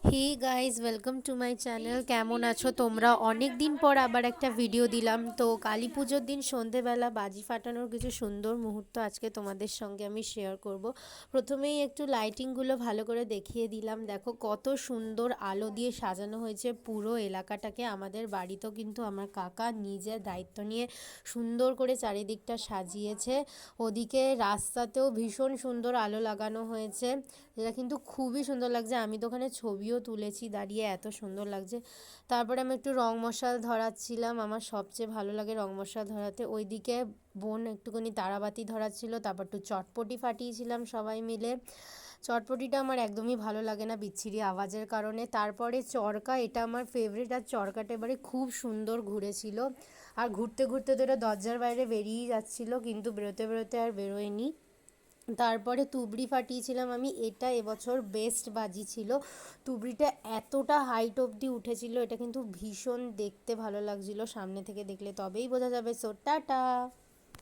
Hey guys, welcome to my channel. কেমন আছো তোমরা? অনেক দিন পর আবার একটা ভিডিও দিলাম। তো কালী পুজোর দিন সন্ধেবেলা বাজি ফাটানোর কিছু সুন্দর মুহূর্ত আজকে তোমাদের সঙ্গে আমি শেয়ার করব। প্রথমেই একটু লাইটিংগুলো ভালো করে দেখিয়ে দিলাম। দেখো কত সুন্দর আলো দিয়ে সাজানো হয়েছে পুরো এলাকাটাকে। আমাদের বাড়িতেও কিন্তু আমার কাকা নিজের দায়িত্ব নিয়ে সুন্দর করে চারিদিকটা সাজিয়েছে। ওদিকে রাস্তাতেও ভীষণ সুন্দর আলো লাগানো হয়েছে, যেটা কিন্তু খুবই সুন্দর লাগছে। আমি তো ওখানে ছবিও তুলেছি দাঁড়িয়ে, এত সুন্দর লাগছে। তারপরে আমি একটু রং মশাল ধরাচ্ছিলাম, আমার সবচেয়ে ভালো লাগে রং মশাল ধরাতে। ওইদিকে বোন একটুখানি তারাবাতি ধরাচ্ছিল, তারপর একটু চটপটি ফাটিয়েছিলাম সবাই মিলে। চটপটিটা আমার একদমই ভালো লাগে না বিচ্ছিরি আওয়াজের কারণে। তারপরে চরকা, এটা আমার ফেভারিট, আর চরকাটা এবারে খুব সুন্দর ঘুরেছিল। আর ঘুরতে ঘুরতে তো এটা দরজার বাইরে বেরিয়েই যাচ্ছিলো, কিন্তু বেরোতে বেরোতে আর বেরোয়নি। তারপরে তুবড়ি ফাটিয়েছিলাম আমি, এটা এবছর বেস্ট বাজি ছিল। তুবড়িটা এতটা হাইট অবধি উঠেছিল, এটা কিন্তু ভীষণ দেখতে ভালো লাগছিল সামনে থেকে দেখলে তবেই বোঝা যাবে। So tata.